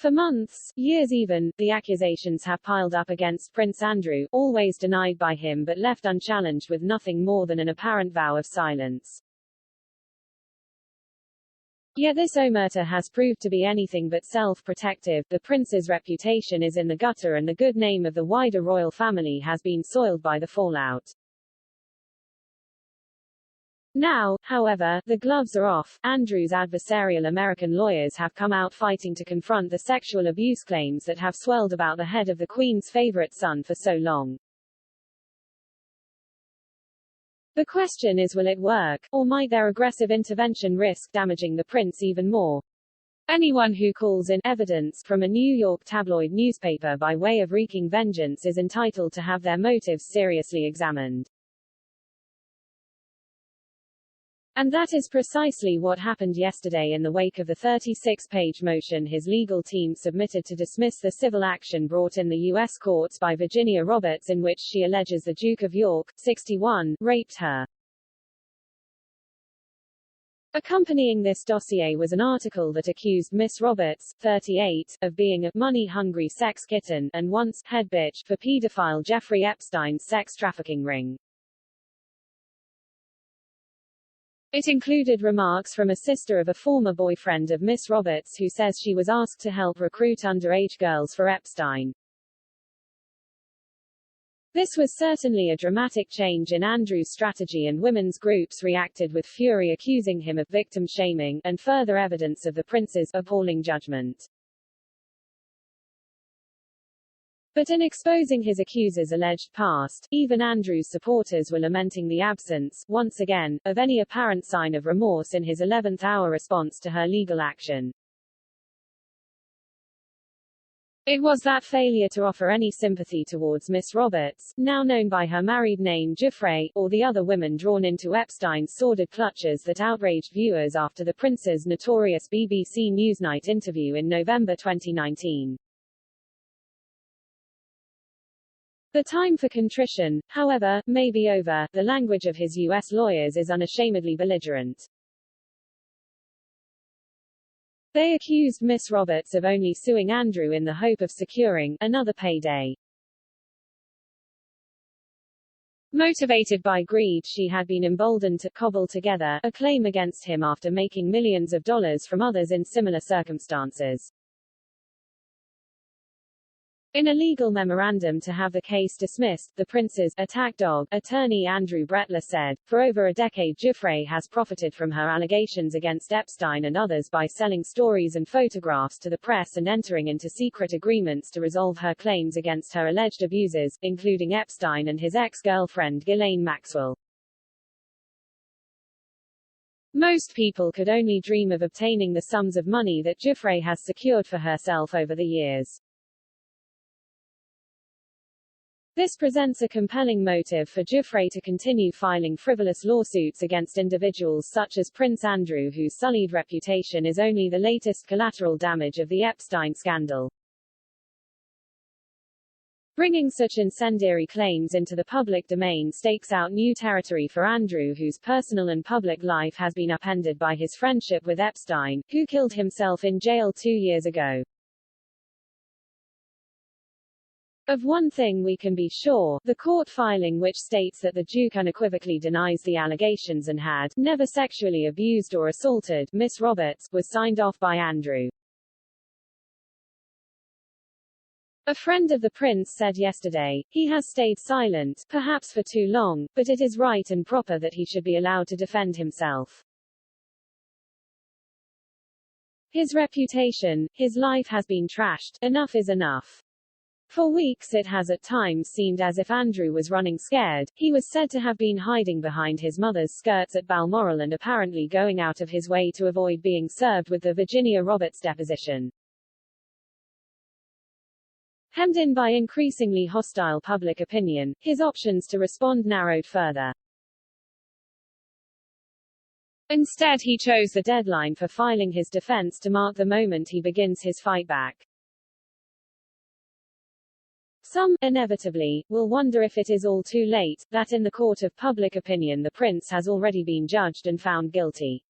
For months, years even, the accusations have piled up against Prince Andrew, always denied by him but left unchallenged with nothing more than an apparent vow of silence. Yet this omerta has proved to be anything but self-protective. The prince's reputation is in the gutter and the good name of the wider royal family has been soiled by the fallout. Now, however, the gloves are off. Andrew's adversarial American lawyers have come out fighting to confront the sexual abuse claims that have swelled about the head of the Queen's favorite son for so long. The question is, will it work, or might their aggressive intervention risk damaging the prince even more? Anyone who calls in evidence from a New York tabloid newspaper by way of wreaking vengeance is entitled to have their motives seriously examined. And that is precisely what happened yesterday in the wake of the 36-page motion his legal team submitted to dismiss the civil action brought in the U.S. courts by Virginia Roberts in which she alleges the Duke of York, 61, raped her. Accompanying this dossier was an article that accused Miss Roberts, 38, of being a money-hungry sex kitten and once head bitch for pedophile Jeffrey Epstein's sex trafficking ring. It included remarks from a sister of a former boyfriend of Miss Roberts who says she was asked to help recruit underage girls for Epstein. This was certainly a dramatic change in Andrew's strategy, and women's groups reacted with fury, accusing him of victim shaming, and further evidence of the prince's appalling judgment. But in exposing his accuser's alleged past, even Andrew's supporters were lamenting the absence, once again, of any apparent sign of remorse in his 11th-hour response to her legal action. It was that failure to offer any sympathy towards Miss Roberts, now known by her married name Giuffre, or the other women drawn into Epstein's sordid clutches that outraged viewers after the prince's notorious BBC Newsnight interview in November 2019. The time for contrition, however, may be over. The language of his U.S. lawyers is unashamedly belligerent. They accused Miss Roberts of only suing Andrew in the hope of securing another payday. Motivated by greed, she had been emboldened to cobble together a claim against him after making millions of dollars from others in similar circumstances. In a legal memorandum to have the case dismissed, the prince's attack dog attorney Andrew Brettler said, for over a decade Giuffre has profited from her allegations against Epstein and others by selling stories and photographs to the press and entering into secret agreements to resolve her claims against her alleged abusers, including Epstein and his ex-girlfriend Ghislaine Maxwell. Most people could only dream of obtaining the sums of money that Giuffre has secured for herself over the years. This presents a compelling motive for Giuffre to continue filing frivolous lawsuits against individuals such as Prince Andrew, whose sullied reputation is only the latest collateral damage of the Epstein scandal. Bringing such incendiary claims into the public domain stakes out new territory for Andrew, whose personal and public life has been upended by his friendship with Epstein, who killed himself in jail 2 years ago. Of one thing we can be sure, the court filing which states that the Duke unequivocally denies the allegations and had never sexually abused or assaulted Miss Roberts was signed off by Andrew. A friend of the prince said yesterday, he has stayed silent, perhaps for too long, but it is right and proper that he should be allowed to defend himself. His reputation, his life has been trashed. Enough is enough. For weeks it has at times seemed as if Andrew was running scared. He was said to have been hiding behind his mother's skirts at Balmoral and apparently going out of his way to avoid being served with the Virginia Roberts deposition. Hemmed in by increasingly hostile public opinion, his options to respond narrowed further. Instead he chose the deadline for filing his defense to mark the moment he begins his fight back. Some, inevitably, will wonder if it is all too late, that in the court of public opinion the prince has already been judged and found guilty.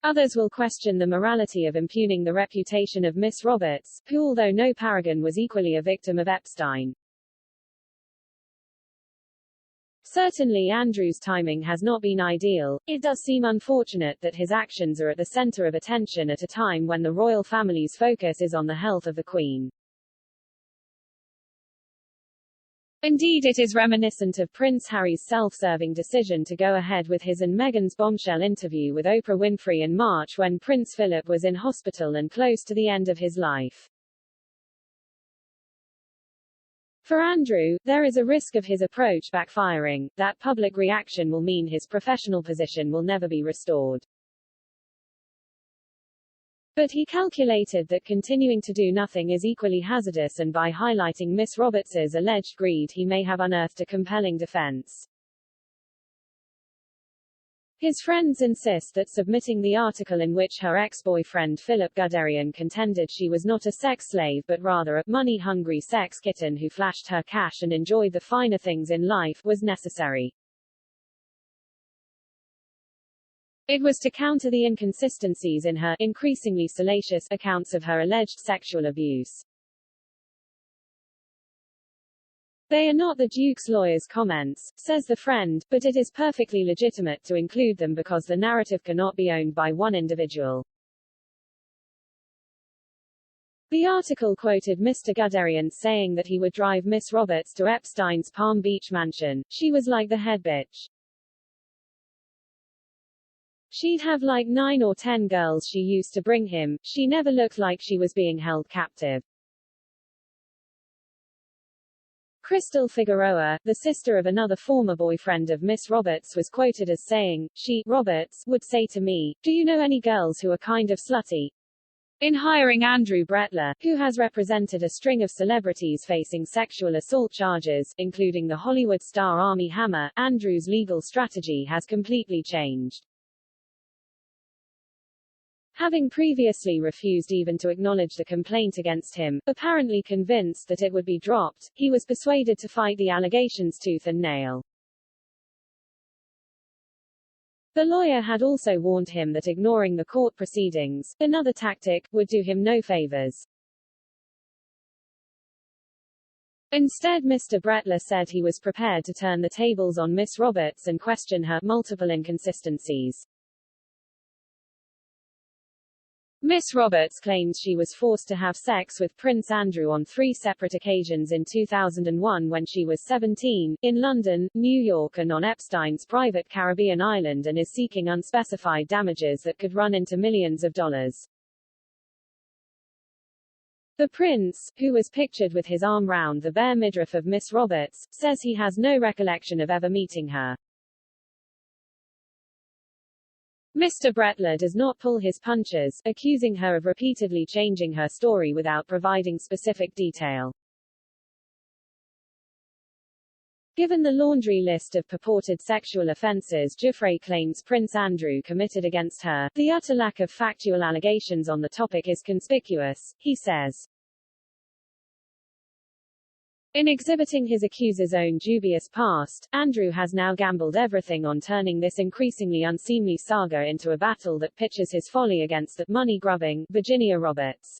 Others will question the morality of impugning the reputation of Miss Roberts, who, although no paragon, was equally a victim of Epstein. Certainly Andrew's timing has not been ideal. It does seem unfortunate that his actions are at the center of attention at a time when the royal family's focus is on the health of the Queen. Indeed, it is reminiscent of Prince Harry's self-serving decision to go ahead with his and Meghan's bombshell interview with Oprah Winfrey in March when Prince Philip was in hospital and close to the end of his life. For Andrew, there is a risk of his approach backfiring. That public reaction will mean his professional position will never be restored. But he calculated that continuing to do nothing is equally hazardous, and by highlighting Miss Roberts's alleged greed he may have unearthed a compelling defense. His friends insist that submitting the article in which her ex-boyfriend Philip Guderian contended she was not a sex slave but rather a money-hungry sex kitten who flashed her cash and enjoyed the finer things in life was necessary. It was to counter the inconsistencies in her increasingly salacious accounts of her alleged sexual abuse. They are not the Duke's lawyer's comments, says the friend, but it is perfectly legitimate to include them because the narrative cannot be owned by one individual. The article quoted Mr. Guderian saying that he would drive Miss Roberts to Epstein's Palm Beach mansion. She was like the head bitch. She'd have like 9 or 10 girls she used to bring him. She never looked like she was being held captive. Crystal Figueroa, the sister of another former boyfriend of Miss Roberts, was quoted as saying, she, Roberts, would say to me, "Do you know any girls who are kind of slutty?" In hiring Andrew Brettler, who has represented a string of celebrities facing sexual assault charges, including the Hollywood star Armie Hammer, Andrew's legal strategy has completely changed. Having previously refused even to acknowledge the complaint against him, apparently convinced that it would be dropped, he was persuaded to fight the allegations tooth and nail. The lawyer had also warned him that ignoring the court proceedings, another tactic, would do him no favors. Instead, Mr. Brettler said he was prepared to turn the tables on Miss Roberts and question her multiple inconsistencies. Miss Roberts claims she was forced to have sex with Prince Andrew on 3 separate occasions in 2001 when she was 17, in London, New York and on Epstein's private Caribbean island, and is seeking unspecified damages that could run into millions of dollars. The prince, who was pictured with his arm round the bare midriff of Miss Roberts, says he has no recollection of ever meeting her. Mr. Brettler does not pull his punches, accusing her of repeatedly changing her story without providing specific detail. Given the laundry list of purported sexual offenses Giuffre claims Prince Andrew committed against her, the utter lack of factual allegations on the topic is conspicuous, he says. In exhibiting his accuser's own dubious past, Andrew has now gambled everything on turning this increasingly unseemly saga into a battle that pitches his folly against that money-grubbing Virginia Roberts.